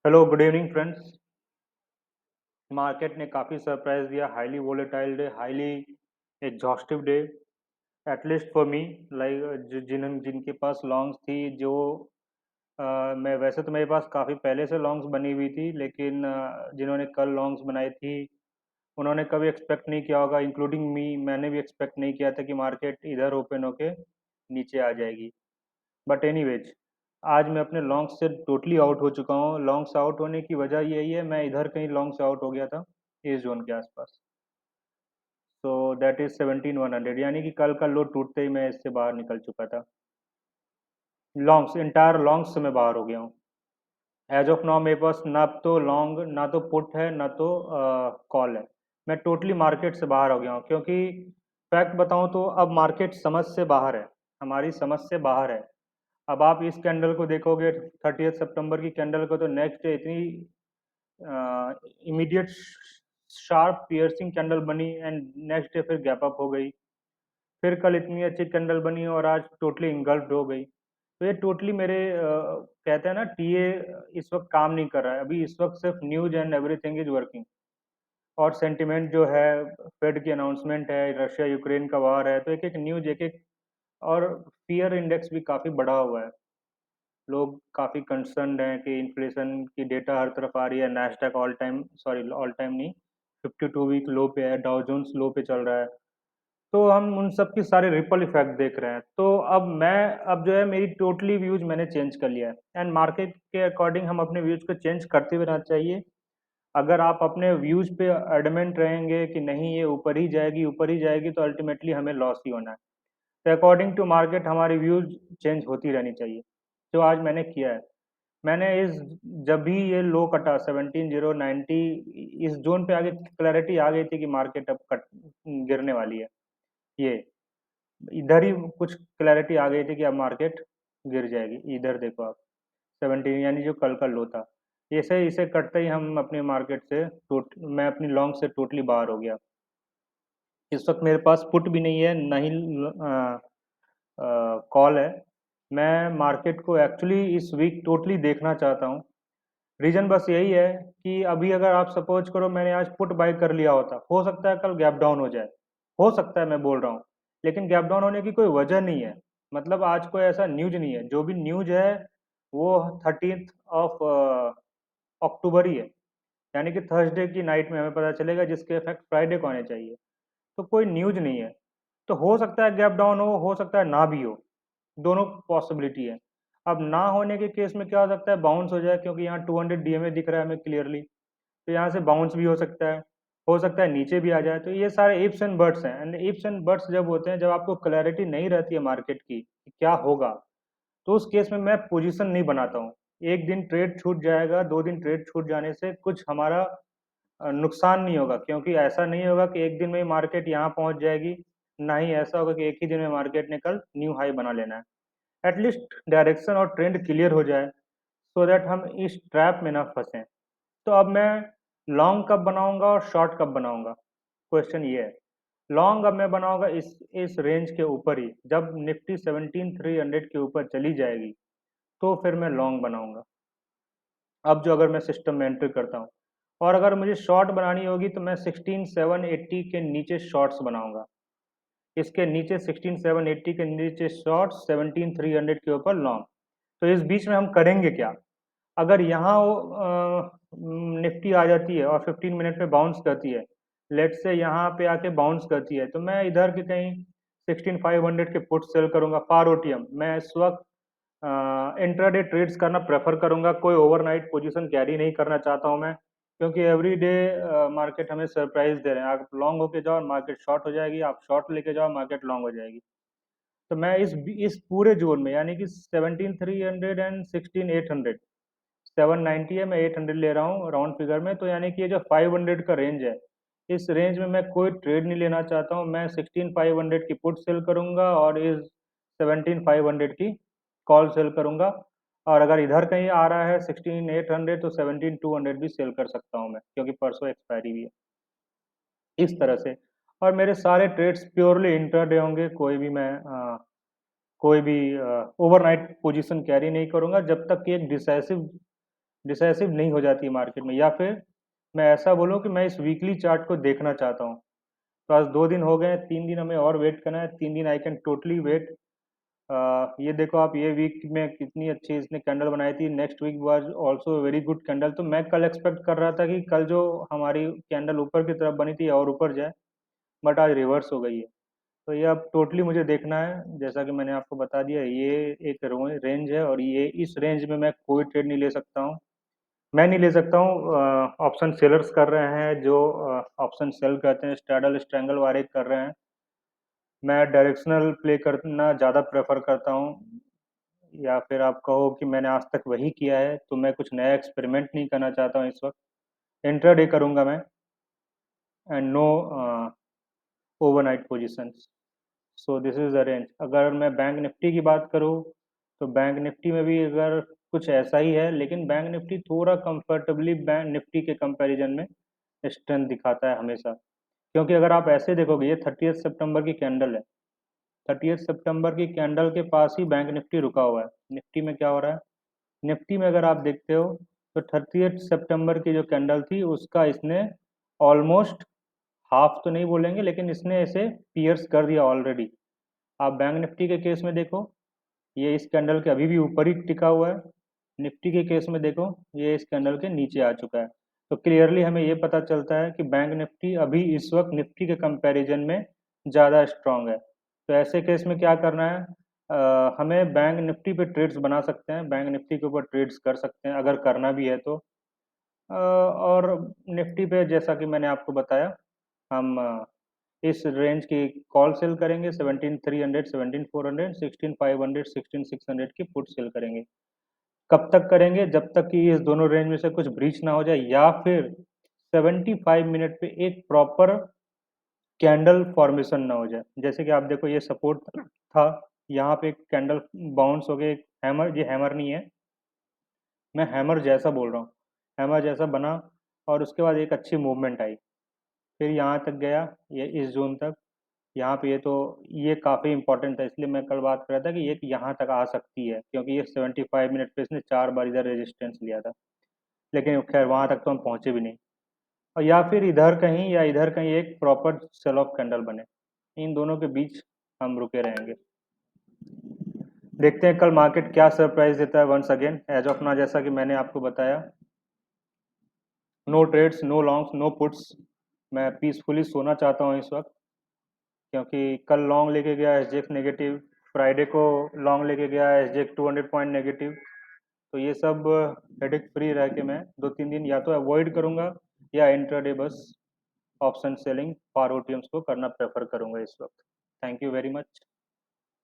Hello good evening friends. Market ने काफ़ी surprise दिया। Highly volatile day, highly exhaustive day, at least for me. Like जिनके पास longs थी, जो मैं वैसे तो मेरे पास काफ़ी पहले से लॉन्ग्स बनी हुई थी, लेकिन जिन्होंने कल लॉन्ग्स बनाई थी उन्होंने कभी एक्सपेक्ट नहीं किया होगा, इंक्लूडिंग मी। मैंने भी एक्सपेक्ट नहीं किया था कि मार्केट इधर ओपन होके नीचे आ जाएगी। बट एनीवेज, आज मैं अपने लॉन्ग से टोटली आउट हो चुका हूँ। लॉन्ग से आउट होने की वजह यही है, मैं इधर कहीं लॉन्ग से आउट हो गया था, इस जोन के आसपास। सो दैट इज 17,100, यानी कि कल का लो टूटते ही मैं इससे बाहर निकल चुका था। लॉन्ग्स, इंटायर लॉन्ग्स से मैं बाहर हो गया हूँ। एज ऑफ नाउ मेरे पास ना तो लॉन्ग, ना तो पुट है, ना तो कॉल है। मैं टोटली मार्केट से बाहर हो गया हूँ, क्योंकि फैक्ट बताऊँ तो अब मार्केट समझ से बाहर है, हमारी समझ से बाहर है। अब आप इस कैंडल को देखोगे, 30 सितंबर की कैंडल को, तो नेक्स्ट डे इतनी इमीडिएट शार्प पियर्सिंग कैंडल बनी एंड नेक्स्ट डे फिर गैप अप हो गई। फिर कल इतनी अच्छी कैंडल बनी और आज टोटली इंगल्फ्ड हो गई। तो ये टोटली मेरे कहते हैं ना, टीए इस वक्त काम नहीं कर रहा है। अभी इस वक्त सिर्फ news and everything is working, और सेंटिमेंट जो है, फेड की अनाउंसमेंट है, रशिया यूक्रेन का वार है, तो एक एक न्यूज, एक एक, और फियर इंडेक्स भी काफ़ी बढ़ा हुआ है। लोग काफ़ी कंसर्न्ड हैं कि इन्फ्लेशन की डेटा हर तरफ आ रही है। Nasdaq all time, sorry all time नहीं, 52 वीक लो पे है, डाउ जोन्स लो पे चल रहा है। तो हम उन सब की सारे रिपल इफेक्ट देख रहे हैं। तो अब जो है, मेरी टोटली व्यूज मैंने चेंज कर लिया है, एंड मार्केट के अकॉर्डिंग हम अपने व्यूज को चेंज करते हुए रहना चाहिए। अगर आप अपने व्यूज पे एडमेंट रहेंगे कि नहीं ये ऊपर ही जाएगी, ऊपर ही जाएगी, तो अल्टीमेटली हमें लॉस ही होना है। तो अकॉर्डिंग टू मार्केट हमारी व्यूज चेंज होती रहनी चाहिए, जो आज मैंने किया है। मैंने इस जब भी ये लो कटा 17,090, इस जोन पे आगे क्लैरिटी आ गई थी कि मार्केट अब कट गिरने वाली है। ये इधर ही कुछ क्लैरिटी आ गई थी कि अब मार्केट गिर जाएगी। इधर देखो आप, 17, यानी जो कल का लो था, इसे इसे कटते ही हम अपने मार्केट से मैं अपनी लॉन्ग से टोटली बाहर हो गया। इस वक्त मेरे पास पुट भी नहीं है, ना ही कॉल है। मैं मार्केट को एक्चुअली इस वीक टोटली देखना चाहता हूँ। रीजन बस यही है कि अभी अगर आप सपोज करो मैंने आज पुट बाय कर लिया होता, हो सकता है कल गैप डाउन हो जाए। हो सकता है, मैं बोल रहा हूँ, लेकिन गैप डाउन होने की कोई वजह नहीं है। मतलब आज कोई ऐसा न्यूज नहीं है। जो भी न्यूज है वो 13 अक्टूबर ही है, यानी कि थर्सडे की नाइट में हमें पता चलेगा, जिसके इफेक्ट फ्राइडे को आने चाहिए। तो कोई न्यूज नहीं है। तो हो सकता है गैप डाउन हो सकता है ना भी हो। दोनों पॉसिबिलिटी है। अब ना होने के केस में क्या हो सकता है, बाउंस हो जाए, क्योंकि यहाँ 200 डीएमए दिख रहा है हमें क्लियरली। तो यहाँ से बाउंस भी हो सकता है नीचे भी आ जाए। तो ये सारे इफ्स एंड बट्स हैं, एंड इफ्स एंड बट्स जब होते हैं, जब आपको क्लैरिटी नहीं रहती है मार्केट की कि क्या होगा, तो उस केस में मैं पोजीशन नहीं बनाता हूँ। एक दिन ट्रेड छूट जाएगा, 2 दिन ट्रेड छूट जाने से कुछ हमारा नुकसान नहीं होगा, क्योंकि ऐसा नहीं होगा कि एक दिन में ही मार्केट यहाँ पहुंच जाएगी। ना ही ऐसा होगा कि एक ही दिन में मार्केट ने कल न्यू हाई बना लेना है। एटलीस्ट डायरेक्शन और ट्रेंड क्लियर हो जाए, सो दैट हम इस ट्रैप में ना फंसें। तो अब मैं लॉन्ग कब बनाऊंगा और शॉर्ट कब बनाऊंगा, क्वेश्चन ये है। लॉन्ग अब मैं बनाऊंगा इस रेंज के ऊपर ही, जब निफ्टी 17,300 के ऊपर चली जाएगी, तो फिर मैं लॉन्ग बनाऊंगा। अब जो अगर मैं सिस्टम में एंट्री करता हूँ, और अगर मुझे शॉर्ट बनानी होगी तो मैं 16,780 के नीचे शॉर्ट्स बनाऊंगा। इसके नीचे 16,780 के नीचे शॉर्ट, 17,300 के ऊपर लॉन्ग। तो इस बीच में हम करेंगे क्या? अगर यहाँ निफ्टी आ जाती है और 15 मिनट में बाउंस करती है, लेट से यहाँ पे आके बाउंस करती है, तो मैं इधर के कहीं 16,500 के पुट सेल करूंगा फॉर ओटीएम। मैं इस वक्त इंट्राडे ट्रेड्स करना प्रेफर करूंगा। कोई ओवरनाइट पोजीशन कैरी नहीं करना चाहता हूं मैं, क्योंकि एवरी डे मार्केट हमें सरप्राइज दे रहे हैं। आप लॉन्ग होके जाओ, मार्केट शॉर्ट हो जाएगी, आप शॉर्ट लेके जाओ, मार्केट लॉन्ग हो जाएगी। तो मैं इस पूरे जोन में, यानी कि 17,300 एंड 16,800, 790 है, मैं 800 ले रहा हूँ राउंड फिगर में। तो यानी कि ये जो 500 का रेंज है, इस रेंज में मैं कोई ट्रेड नहीं लेना चाहता हूँ। मैं 16,500 की पुट सेल करूंगा और इस 17,500 की कॉल सेल करूंगा। और अगर इधर कहीं आ रहा है 16,800, तो 17,200 भी सेल कर सकता हूँ मैं, क्योंकि परसों एक्सपायरी भी है। इस तरह से। और मेरे सारे ट्रेड्स प्योरली इंटरडे होंगे। कोई भी ओवरनाइट पोजीशन कैरी नहीं करूंगा, जब तक कि एक डिसाइसिव डिसाइसिव नहीं हो जाती है मार्केट में, या फिर मैं ऐसा बोलूँ कि मैं इस वीकली चार्ट को देखना चाहता हूँ। तो आज 2 दिन हो गए हैं, 3 दिन हमें और वेट करना है, 3 दिन आई कैन टोटली वेट। ये देखो आप, ये वीक में कितनी अच्छी इसने कैंडल बनाई थी, next week was also very good candle. तो मैं कल एक्सपेक्ट कर रहा था कि कल जो हमारी कैंडल ऊपर की तरफ बनी थी और ऊपर जाए, बट आज रिवर्स हो गई है। तो ये अब टोटली मुझे देखना है, जैसा कि मैंने आपको बता दिया, ये एक रेंज है और ये इस रेंज में मैं कोई ट्रेड नहीं ले सकता हूँ। मैं नहीं ले सकता हूँ, ऑप्शन सेलर्स कर रहे हैं जो ऑप्शन सेल करते हैं, स्ट्रैडल स्ट्रैंगल वाले कर रहे हैं। मैं डायरेक्शनल प्ले करना ज़्यादा प्रेफर करता हूँ, या फिर आप कहो कि मैंने आज तक वही किया है, तो मैं कुछ नया एक्सपेरिमेंट नहीं करना चाहता हूँ इस वक्त। इंट्राडे करूँगा मैं, and no overnight positions. So this is the range. अगर मैं बैंक निफ्टी की बात करूँ, तो बैंक निफ्टी में भी अगर कुछ ऐसा ही है, लेकिन बैंक निफ्टी थोड़ा कंफर्टेबली बैंक निफ्टी के कंपैरिजन में स्ट्रेंथ दिखाता है हमेशा। क्योंकि अगर आप ऐसे देखोगे, ये 30 सितंबर की कैंडल है, 30 सितंबर की कैंडल के पास ही बैंक निफ्टी रुका हुआ है। निफ्टी में क्या हो रहा है, निफ्टी में अगर आप देखते हो, तो 30 सितंबर की जो कैंडल थी उसका इसने ऑलमोस्ट हाफ तो नहीं बोलेंगे, लेकिन इसने इसे पियर्स कर दिया ऑलरेडी। आप बैंक निफ्टी के केस में देखो, ये इस कैंडल के अभी भी ऊपर ही टिका हुआ है। निफ्टी के केस में देखो, ये इस कैंडल के नीचे आ चुका है। तो क्लियरली हमें ये पता चलता है कि बैंक निफ्टी अभी इस वक्त निफ्टी के कंपैरिजन में ज़्यादा स्ट्रांग है। तो ऐसे केस में क्या करना है, हमें बैंक निफ्टी पे ट्रेड्स बना सकते हैं, बैंक निफ्टी के ऊपर ट्रेड्स कर सकते हैं अगर करना भी है तो। और निफ्टी पे जैसा कि मैंने आपको बताया, हम इस रेंज की कॉल सेल करेंगे, 17,300, 17,400, 16,500, 16,600 की पुट सेल करेंगे। कब तक करेंगे, जब तक कि इस दोनों रेंज में से कुछ ब्रीच ना हो जाए, या फिर 75 मिनट पे एक प्रॉपर कैंडल फॉर्मेशन ना हो जाए। जैसे कि आप देखो, ये सपोर्ट था, यहाँ पे एक कैंडल बाउंस हो गया, एक हैमर, ये हैमर नहीं है, मैं हैमर जैसा बोल रहा हूँ, हैमर जैसा बना, और उसके बाद एक अच्छी मूवमेंट आई, फिर यहाँ तक गया, ये इस जोन तक। यहाँ पे ये काफ़ी इंपॉर्टेंट था, इसलिए मैं कल बात कर रहा था कि ये यहाँ तक आ सकती है, क्योंकि ये 75 मिनट पे इसने 4 बार इधर रेजिस्टेंस लिया था, लेकिन खैर वहाँ तक तो हम पहुँचे भी नहीं। और या फिर इधर कहीं या इधर कहीं एक प्रॉपर सेल ऑफ कैंडल बने, इन दोनों के बीच हम रुके रहेंगे। देखते हैं कल मार्केट क्या सरप्राइज देता है। वंस अगेन, एज ऑफ ना, जैसा कि मैंने आपको बताया, no trades, no longs, no puts. मैं पीसफुली सोना चाहता हूँ इस वक्त, क्योंकि कल लॉन्ग लेके गया एसजेएक्स नेगेटिव, फ्राइडे को लॉन्ग लेके गया एसजेएक्स 200 पॉइंट नेगेटिव। तो ये सब हेडेक फ्री रह के मैं 2-3 दिन या तो अवॉइड करूँगा, या इंट्राडे बस ऑप्शन सेलिंग फॉर ओटीएम्स को करना प्रेफर करूँगा इस वक्त। Thank you very much.